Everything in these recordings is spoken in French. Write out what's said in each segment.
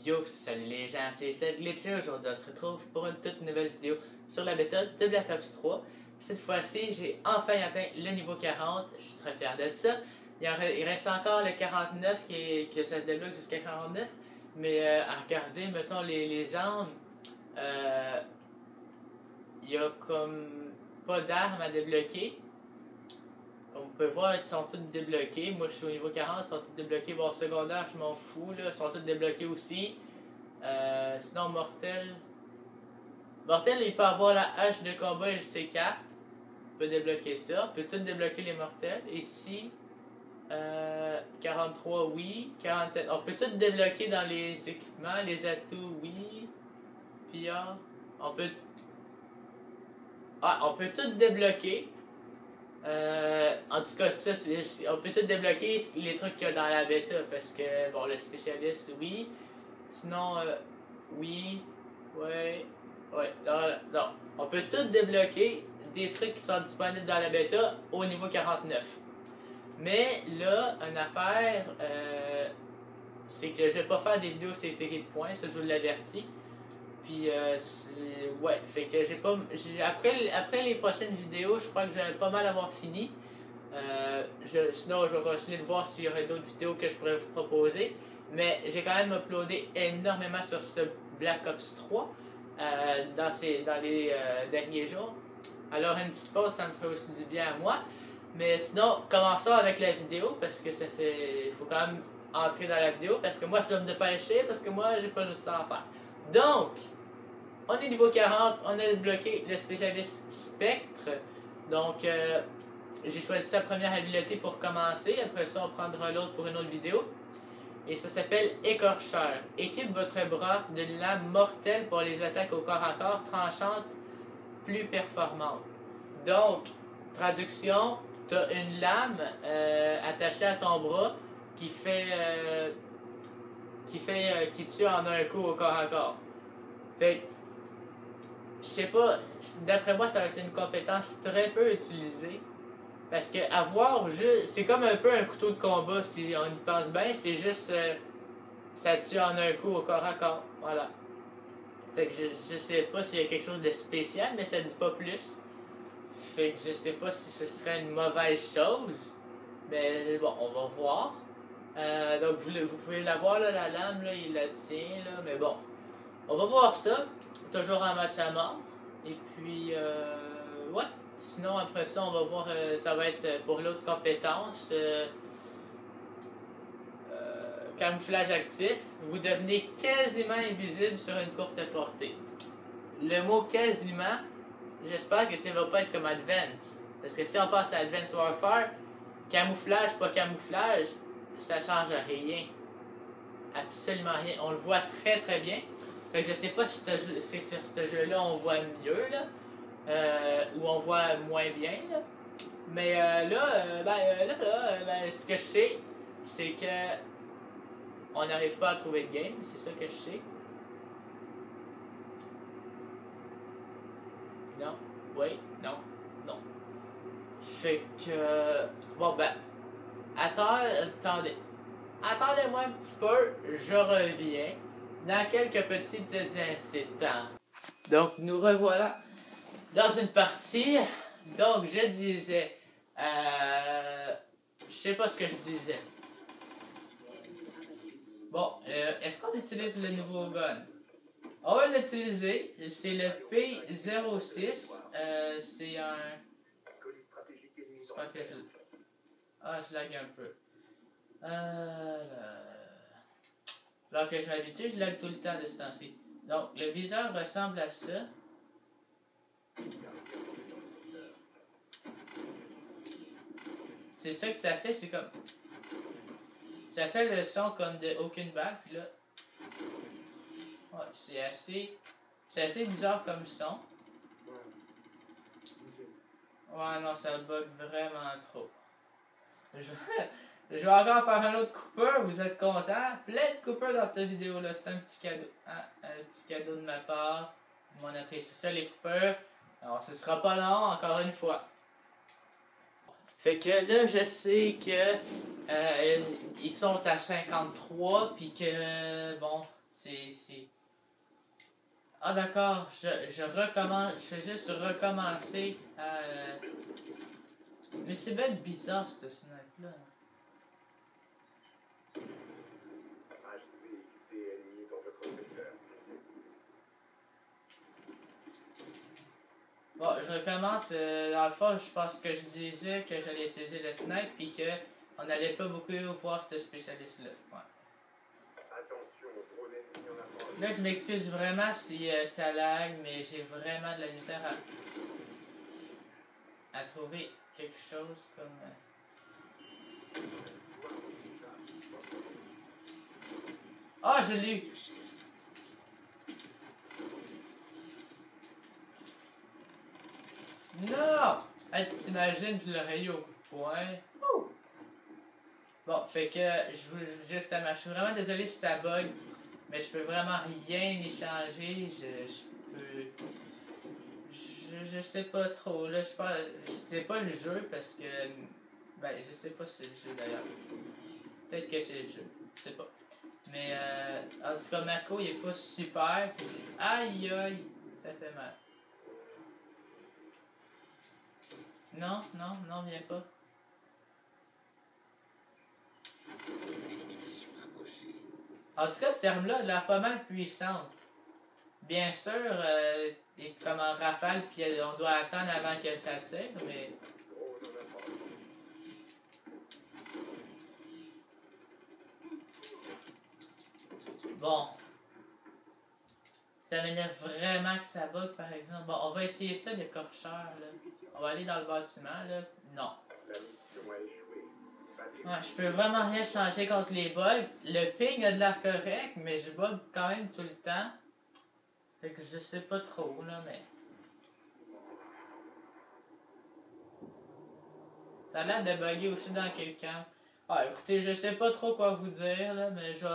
Yo, salut les gens, c'est Seth Glitcher. Aujourd'hui, on se retrouve pour une toute nouvelle vidéo sur la bêta de Black Ops 3. Cette fois-ci, j'ai enfin atteint le niveau 40. Je suis très fier de ça. Il reste encore le 49 que ça se débloque jusqu'à 49. Mais à regarder, mettons, les armes, il y a comme pas d'armes à débloquer. Comme vous pouvez voir, ils sont tous débloqués. Moi, je suis au niveau 40, ils sont tous débloqués. Bon, secondaire, je m'en fous, là. Ils sont tous débloqués aussi. Sinon, Mortel, il peut avoir la hache de combat et le C4. On peut débloquer ça. On peut tout débloquer les mortels. Ici, 43, oui. 47. On peut tout débloquer dans les équipements. Les atouts, oui. Puis, on peut... on peut tout débloquer. En tout cas, ça, on peut tout débloquer les trucs qu'il y a dans la bêta. Parce que, bon, le spécialiste, oui. Sinon, oui. Ouais. Non. On peut tout débloquer des trucs qui sont disponibles dans la bêta au niveau 49. Mais là, une affaire, c'est que je vais pas faire des vidéos sur les séries de points, ça je vous l'avertis. Puis, ouais, fait que après les prochaines vidéos, je crois que je vais pas mal avoir fini. Sinon, je vais continuer de voir s'il y aurait d'autres vidéos que je pourrais vous proposer. Mais j'ai quand même uploadé énormément sur ce Black Ops 3 dans les derniers jours. Alors, une petite pause, ça me ferait aussi du bien à moi. Mais sinon, commençons avec la vidéo parce que il faut quand même entrer dans la vidéo parce que moi, je dois me dépêcher parce que moi, j'ai pas juste ça à faire. Donc, on est niveau 40, on a débloqué le spécialiste Spectre. Donc, j'ai choisi sa première habileté pour commencer. Après ça, on prendra l'autre pour une autre vidéo. Et ça s'appelle Écorcheur. Équipe votre bras d'une lame mortelle pour les attaques au corps à corps tranchantes plus performantes. Donc, traduction, tu as une lame attachée à ton bras qui tue en un coup au corps à corps. Fait je sais pas, d'après moi, ça va être une compétence très peu utilisée. Parce que avoir juste. C'est comme un peu un couteau de combat, si on y pense bien, c'est juste. Ça tue en un coup au corps à corps. Voilà. Fait que je sais pas s'il y a quelque chose de spécial, mais ça dit pas plus. Fait que je sais pas si ce serait une mauvaise chose. Mais bon, on va voir. Donc vous pouvez la voir, là, la lame, là, il la tient, là, mais bon. On va voir ça. Toujours en match à mort. Et puis, ouais. Sinon, après ça, on va voir, ça va être pour l'autre compétence. Camouflage actif. Vous devenez quasiment invisible sur une courte portée. Le mot quasiment, j'espère que ça va pas être comme Advance. Parce que si on passe à Advanced Warfare, camouflage, pas camouflage, ça change rien. Absolument rien. On le voit très très bien. Fait que je sais pas si sur ce jeu-là on voit mieux, là. Ou on voit moins bien, là. Mais ce que je sais, c'est que on n'arrive pas à trouver de game, c'est ça que je sais. Non, oui, non. Fait que bon attendez. Attendez-moi un petit peu, je reviens dans quelques petits instants. Donc nous revoilà dans une partie. Donc je disais, je sais pas ce que je disais. Bon, est-ce qu'on utilise le nouveau gun? On va l'utiliser. C'est le P06. C'est un... Je pense que je lag un peu. Alors que je m'habitue, je lag tout le temps de ce temps-ci. Donc, le viseur ressemble à ça. C'est ça que ça fait, c'est comme... Ça fait le son comme de aucune balle, puis là... Ouais, c'est assez bizarre comme son. Ouais, non, ça bug vraiment trop. Je vais encore faire un autre Cooper, vous êtes contents? Plein de Cooper dans cette vidéo-là, c'est un petit cadeau. Hein? Un petit cadeau de ma part. On apprécie ça, les Cooper. Alors, ce sera pas long, encore une fois. Fait que là, je sais que ils sont à 53, puis que, bon, C'est... Ah d'accord, je recommence, je fais juste recommencer à... Mais c'est bien bizarre cette snipe-là. Bon, je recommence. Dans le fond, je pense que je disais que j'allais utiliser le snipe et qu'on n'allait pas beaucoup voir ce spécialiste-là. Ouais. Là, je m'excuse vraiment si ça lag, mais j'ai vraiment de la misère à trouver quelque chose comme... Ah, je l'ai eu! Non! Hey, tu t'imagines, je l'aurais eu au coup de poing. Bon, fait que justement, je suis vraiment désolé si ça bug, mais je peux vraiment rien y changer. Je sais pas trop. Là, je sais pas le jeu parce que. Ben, je sais pas si c'est le jeu d'ailleurs. Peut-être que c'est le jeu. Je sais pas. Mais en tout cas, Mako, il est pas super. Aïe aïe, ça fait mal. Non, non, non, viens pas. En tout cas, cette arme-là a l'air pas mal puissante. Bien sûr, il est comme en rafale, puis on doit attendre avant que ça tire, mais... Bon. Ça m'énerve vraiment que ça bug, par exemple. Bon, on va essayer ça, l'écorcheur, là. On va aller dans le bâtiment, là. Non. Ouais, je peux vraiment rien changer contre les bugs. Le ping a de l'air correct, mais je bug quand même tout le temps. Fait que je sais pas trop, là, mais... Ça a l'air de bugger aussi dans quelqu'un. Ah, écoutez, je sais pas trop quoi vous dire, là, mais je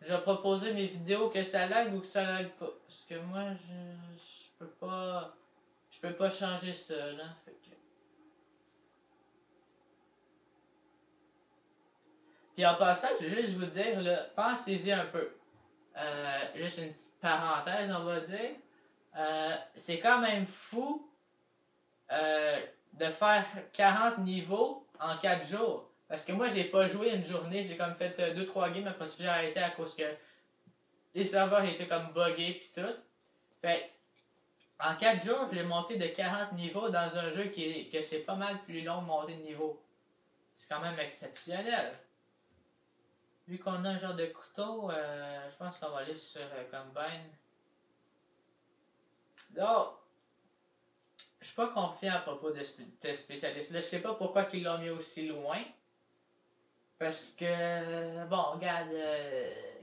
vais proposer mes vidéos que ça lag ou que ça lag pas. Parce que moi, je peux pas... Je peux pas changer ça, là. Fait que... Puis en passant, je vais juste vous dire, là, pensez-y un peu. Juste une petite parenthèse, on va dire. C'est quand même fou de faire 40 niveaux en 4 jours. Parce que moi, j'ai pas joué une journée, j'ai comme fait 2-3 games, après ça j'ai arrêté à cause que les serveurs étaient comme buggés pis tout. Fait en 4 jours, j'ai monté de 40 niveaux dans un jeu que c'est pas mal plus long de monter de niveau. C'est quand même exceptionnel. Vu qu'on a un genre de couteau, je pense qu'on va aller sur Combine. Donc, je suis pas confiant à propos de ce spécialiste-là. Je sais pas pourquoi ils l'ont mis aussi loin. Parce que, bon, regarde,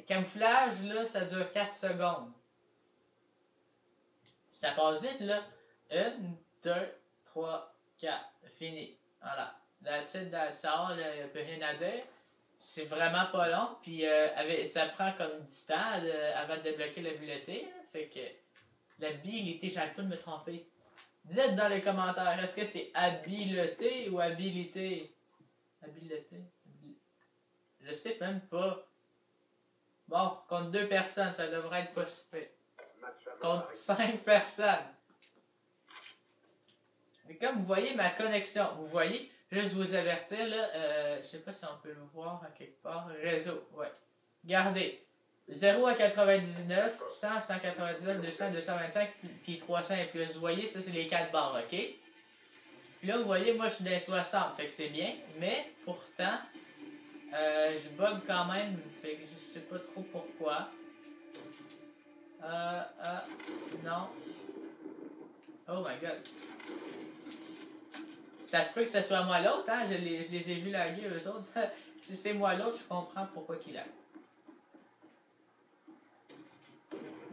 camouflage, là, ça dure 4 secondes. Ça passe vite, là. 1, 2, 3, 4, fini. Voilà. That's it, that's all, il n'y a plus rien à dire. C'est vraiment pas long, puis ça prend comme du temps avant de débloquer l'habileté. Fait que l'habilité, j'arrête pas de me tromper. Dites dans les commentaires, est-ce que c'est habileté ou habilité? Habileté? Je sais même pas. Bon, contre 2 personnes, ça devrait être possible. Contre 5 personnes. Et comme vous voyez ma connexion, vous voyez, juste vous avertir, là, je sais pas si on peut le voir à quelque part. Réseau, ouais. Regardez. 0 à 99, 100, 199, 200, 225, puis 300 et plus. Vous voyez, ça c'est les 4 barres, ok? Puis là, vous voyez, moi je suis dans les 60, fait que c'est bien, mais pourtant, je bug quand même, fait que je sais pas trop pourquoi. Non. Oh my god. Ça se peut que ce soit moi l'autre, hein? Je les ai vus laguer eux autres. Si c'est moi l'autre, je comprends pourquoi qu'il lag.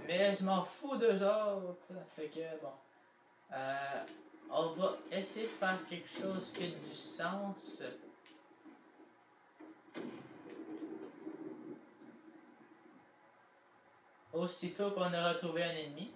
Mais je m'en fous d'eux autres. Fait que bon. On va essayer de faire quelque chose qui a du sens. Aussitôt qu'on a retrouvé un ennemi.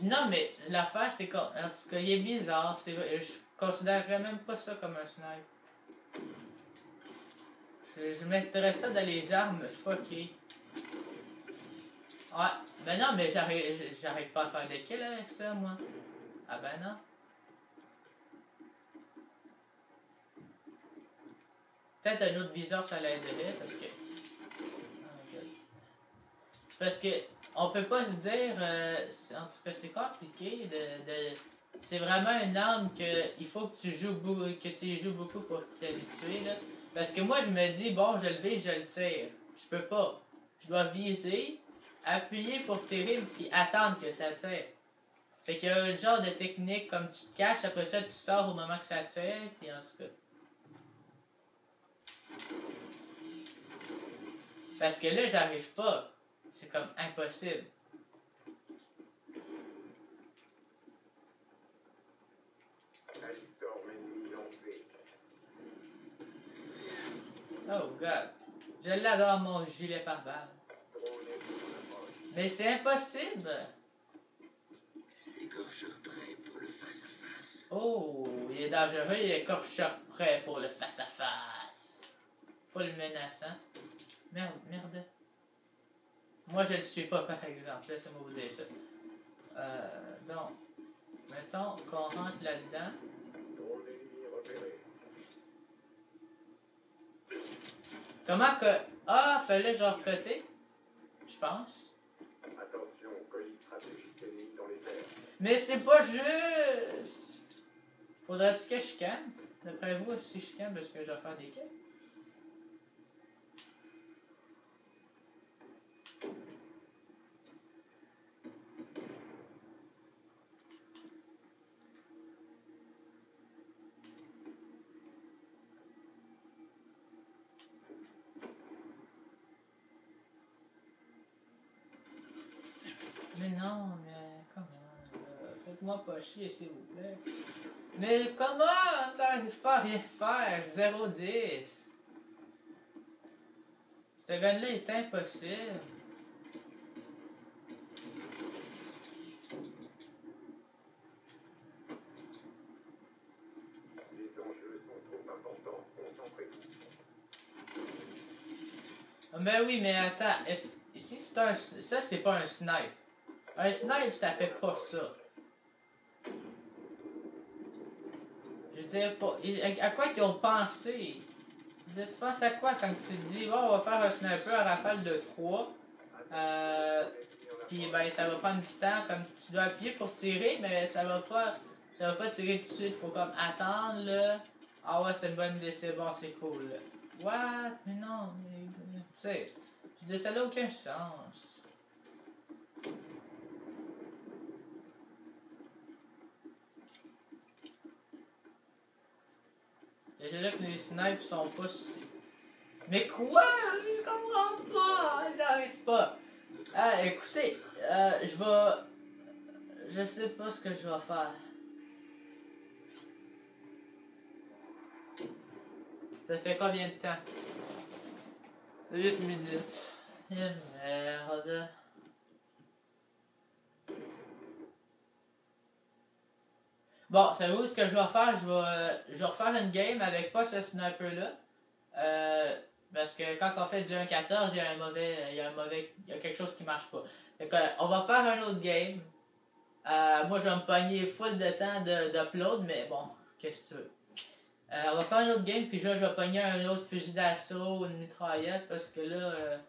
Non, mais l'affaire, c'est qu'en tout cas, il est bizarre. Je considérerais même pas ça comme un snipe. Je mettrais ça dans les armes fuckées. Ouais, ben non, mais j'arrive pas à faire des kills avec ça, moi. Ah ben non. Peut-être un autre viseur, ça l'aiderait, parce que... Parce que on peut pas se dire... en tout cas, c'est compliqué de... C'est vraiment une arme que il faut que tu joues beaucoup pour t'habituer, là. Parce que moi, je me dis, bon, je le vise, je le tire. Je peux pas. Je dois viser, appuyer pour tirer, puis attendre que ça tire. Fait qu'il y a un genre de technique comme tu te caches, après ça, tu sors au moment que ça tire, puis en tout cas... Parce que là, j'arrive pas. C'est comme impossible. Oh god. Je l'adore mon gilet pare-balles. Mais c'est impossible. Écorcheur prêt pour le face-à-face. Oh, il est dangereux, il est écorcheur prêt pour le face-à-face. Full menaçant. Merde, merde. Moi, je le suis pas, par exemple. Laissez-moi vous dire ça. Donc, mettons qu'on rentre là-dedans. Comment que... Ah, fallait genre côté, je pense. Attention, colis stratégique ennemi dans les airs. Mais c'est pas juste. Faudrait-tu que je canne? D'après vous, si je canne, parce que je vais faire des quêtes. Mais non, mais comment? Faites-moi pas chier, s'il vous plaît. Mais comment? T'arrives pas à rien faire. 0-10. Ce gun-là est impossible. Les enjeux sont trop importants. Concentrez-vous. Ben oui, mais attends. Ici, c'est un... Ça, c'est pas un snipe. Un snipe, ça fait pas ça. Je veux dire, à quoi qu'ils ont pensé? Je veux dire, tu penses à quoi quand tu te dis, bon, on va faire un sniper à rafale de 3. Puis ben, ça va prendre du temps, comme tu dois appuyer pour tirer, mais ça va pas tirer tout de suite. Faut comme attendre, là. Ah ouais, c'est une bonne idée, c'est bon, c'est cool, là. What? Mais non, mais... Tu sais, je veux dire, ça n'a aucun sens. Déjà là que les snipes sont pas si... Mais quoi? Je comprends pas! J'arrive pas! Ah, écoutez, je vais... Je sais pas ce que je vais faire. Ça fait combien de temps? 8 minutes. Eh merde. Bon, savez-vous ce que je vais faire? Je vais refaire une game avec pas ce sniper-là. Parce que quand on fait du 1-14, il y a quelque chose qui marche pas. Fait que, on va faire un autre game. Moi, je vais me pogner full de temps d'upload, mais bon, qu'est-ce que tu veux. On va faire un autre game, puis là, je vais pogner un autre fusil d'assaut, une mitraillette, parce que là...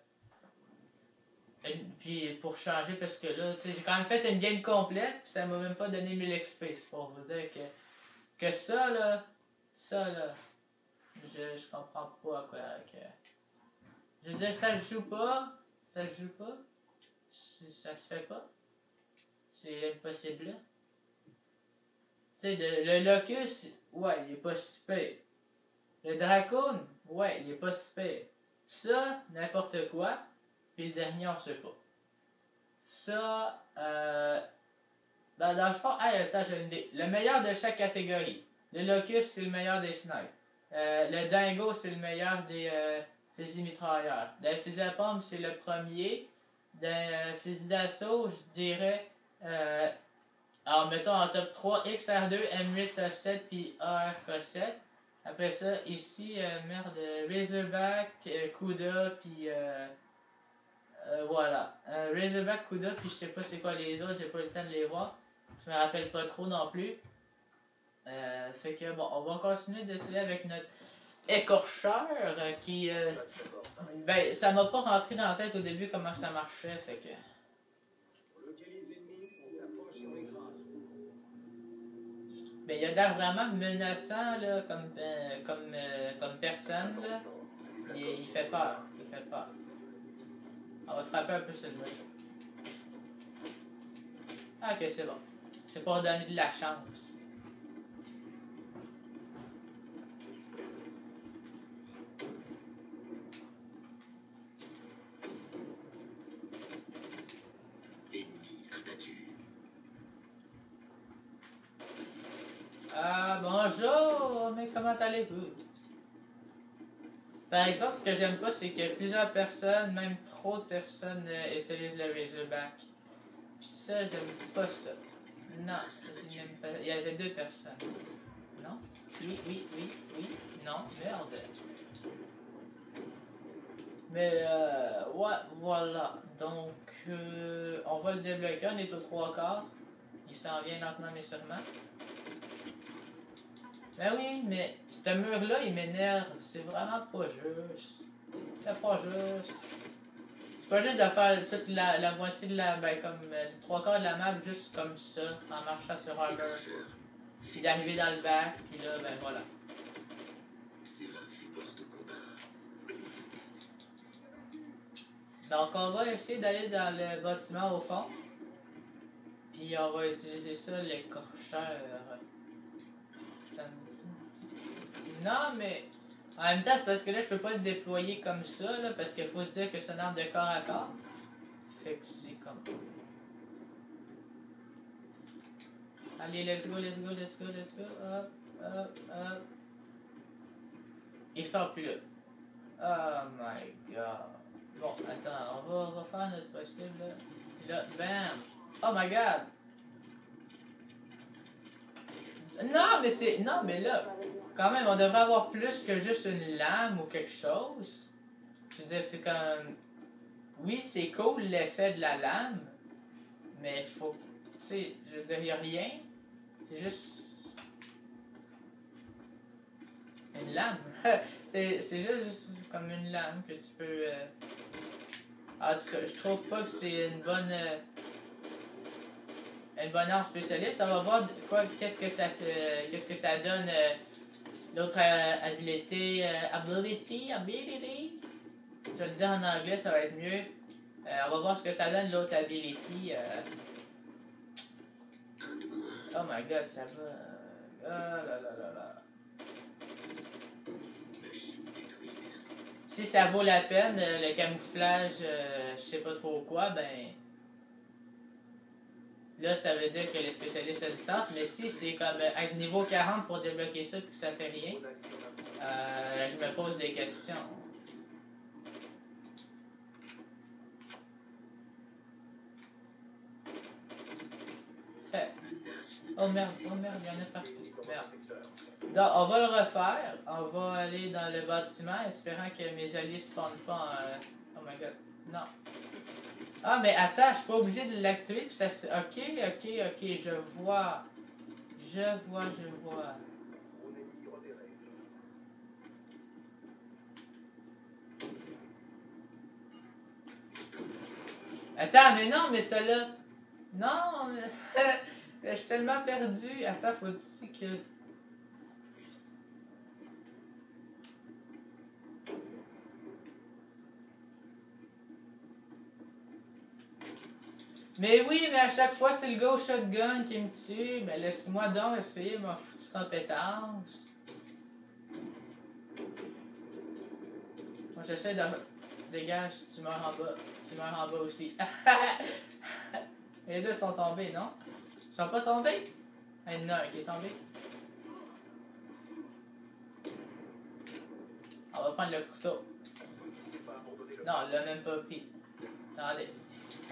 puis pour changer, parce que là, tu sais, j'ai quand même fait une game complète, puis ça m'a même pas donné 1000 XP. C'est pour vous dire que ça, là, je comprends pas à quoi. Je veux dire, ça se joue pas, ça se fait pas. C'est impossible, là. Tu sais, le Locus, ouais, il est pas si pire. Le Dracoon, ouais, il est pas si pire. Ça, n'importe quoi. Puis le dernier, on sait pas. Ça, dans le fond, hey, attends, j'ai une idée. Le meilleur de chaque catégorie. Le Locus, c'est le meilleur des snipes. Le Dingo, c'est le meilleur des fusils mitrailleurs. Le fusil à pompe, c'est le premier. D'un fusil d'assaut, je dirais Alors, mettons en top 3, XR2, M8 A7 puis ARK7. Après ça, ici, merde, Razorback, Kuda, puis voilà. Razorback, Kuda, puis je sais pas c'est quoi les autres, j'ai pas eu le temps de les voir. Je me rappelle pas trop non plus. Fait que bon, on va continuer d'essayer avec notre écorcheur qui. Ben, ça m'a pas rentré dans la tête au début comment ça marchait, fait que. Ben, il a l'air vraiment menaçant, là, comme personne, là. Il fait peur, il fait peur. On va frapper un peu sur le mur. Ah, ok, c'est bon. C'est pour donner de la chance. Ah, bonjour, mais comment allez-vous? Par exemple, ce que j'aime pas, c'est que plusieurs personnes, même trop de personnes, utilisent le Razorback. Pis ça, j'aime pas ça. Non, j'aime pas. Il y avait 2 personnes. Non? Oui, oui, oui, oui. Non, merde. Mais, ouais, voilà. Donc, on va le débloquer, on est aux 3/4. Il s'en vient lentement mais sûrement. Ben oui, mais ce mur-là, il m'énerve. C'est vraiment pas juste. C'est pas juste. C'est pas juste de faire toute la moitié de la... Ben, comme 3/4 de la map juste comme ça, en marchant sur un mur. Puis d'arriver dans le bac, puis là, ben voilà. Donc, on va essayer d'aller dans le bâtiment au fond. Puis on va utiliser ça, l'écorcheur. Non, mais en même temps, c'est parce que là, je peux pas le déployer comme ça, là, parce qu'il faut se dire que c'est une arme de corps à corps. Fait que c'est comme... Allez, let's go, let's go, let's go, let's go. Hop, hop, hop. Il sort plus là. Oh my god. Bon, attends, on va faire notre possible, là. Là, bam! Oh my god! Non, mais c'est... Non, mais là... Quand même, on devrait avoir plus que juste une lame ou quelque chose. Je veux dire, c'est comme... Oui, c'est cool l'effet de la lame, mais faut... Tu sais, je veux dire, il n'y a rien. C'est juste... Une lame. C'est juste comme une lame que tu peux... En tout cas, je trouve pas que c'est une bonne arme spécialiste. On va voir qu'est-ce que ça fait, qu'est-ce que ça donne... L'autre habilité, ability. Je vais le dire en anglais, ça va être mieux. On va voir ce que ça donne, l'autre ability. Oh my god, ça va. Ah là là là là. Si ça vaut la peine, le camouflage, je sais pas trop quoi, ben... Là, ça veut dire que les spécialistes ont du sens, mais si c'est comme être niveau 40 pour débloquer ça et que ça fait rien, je me pose des questions. Oh merde, il y en a partout. Merde. Donc, on va le refaire. On va aller dans le bâtiment, espérant que mes alliés ne spawnent pas en... Oh my god. Non. Ah, mais attends, je suis pas obligé de l'activer, puis ça se... Ok, je vois. Je vois. Attends, mais non, mais celle-là... Non, mais... je suis tellement perdu. Attends, faut-tu que... Mais oui, mais à chaque fois, c'est le gars au shotgun qui me tue. Ben laisse-moi donc essayer ma foutue compétence. Moi, j'essaie de... Dégage, tu meurs en bas. Tu meurs en bas aussi. Les deux sont tombés, non? Ils sont pas tombés? Il y en a un qui est tombé. On va prendre le couteau. Non, on l'a même pas pris. Attendez.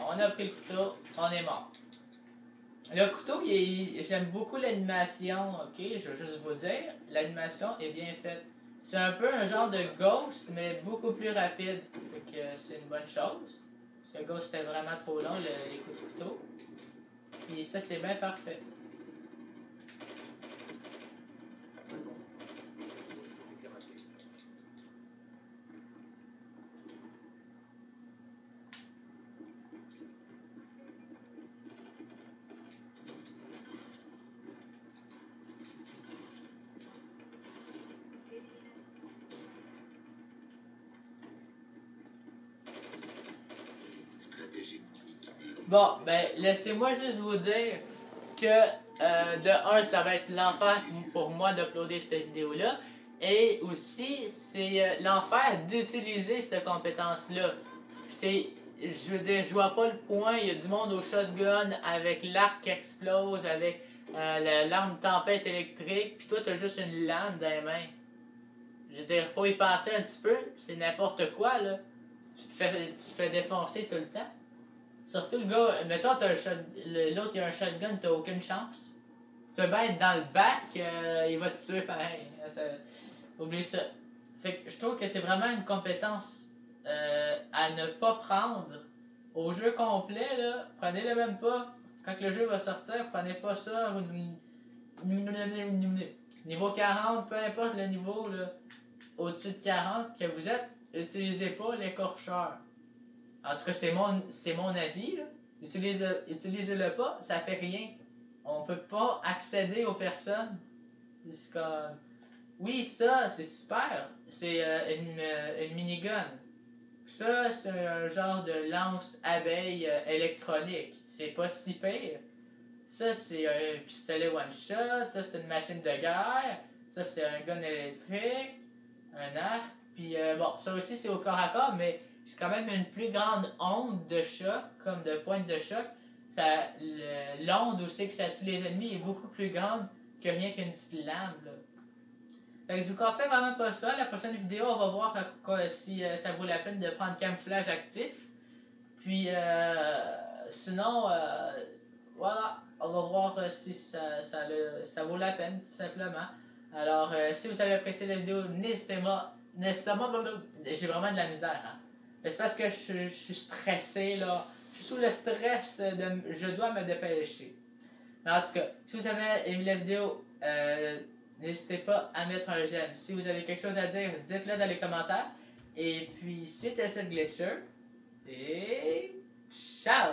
On a pris le couteau, on est mort. Le couteau, j'aime beaucoup l'animation, ok? Je veux juste vous dire, l'animation est bien faite. C'est un peu un genre de Ghost, mais beaucoup plus rapide. Fait que c'est une bonne chose. Parce que Ghost était vraiment trop long, les coups de couteau. Et ça, c'est bien parfait. Bon, ben, laissez-moi juste vous dire que, de un, ça va être l'enfer pour moi d'uploader cette vidéo-là. Et aussi, c'est l'enfer d'utiliser cette compétence-là. Je veux dire, je vois pas le point. Il y a du monde au shotgun avec l'arc qui explose, avec l'arme tempête électrique, puis toi, t'as juste une lame dans les mains. Je veux dire, faut y passer un petit peu. C'est n'importe quoi, là. Tu te fais défoncer tout le temps. Surtout le gars, mettons, l'autre il a un shotgun, t'as aucune chance. Tu peux bien être dans le bac, il va te tuer pareil. Oublie ça. Fait que je trouve que c'est vraiment une compétence à ne pas prendre. Au jeu complet, là, prenez-le même pas. Quand le jeu va sortir, prenez pas ça. Niveau 40, peu importe le niveau, là, au-dessus de 40 que vous êtes, utilisez pas l'écorcheur. En tout cas, c'est mon avis. Là. Utilisez-le pas, ça fait rien. On peut pas accéder aux personnes. C'est comme... Oui, ça, c'est super. C'est une minigun. Ça, c'est un genre de lance-abeille électronique. C'est pas si pire. Ça, c'est un pistolet one-shot. Ça, c'est une machine de guerre. Ça, c'est un gun électrique. Un arc. Puis, bon, ça aussi, c'est au corps à corps, mais c'est quand même une plus grande onde de choc, comme de pointe de choc. L'onde aussi que ça tue les ennemis est beaucoup plus grande que rien qu'une petite lame. Là. Fait que je vous conseille vraiment pas ça. La prochaine vidéo, on va voir si ça vaut la peine de prendre camouflage actif. Puis, sinon, voilà, on va voir si ça vaut la peine, tout simplement. Alors, si vous avez apprécié la vidéo, n'hésitez pas. J'ai vraiment de la misère. Hein? Mais c'est parce que je suis stressé, là. Je suis sous le stress je dois me dépêcher. Mais en tout cas, si vous avez aimé la vidéo, n'hésitez pas à mettre un j'aime. Si vous avez quelque chose à dire, dites-le dans les commentaires. Et puis, c'était cette Glitcher. Et ciao!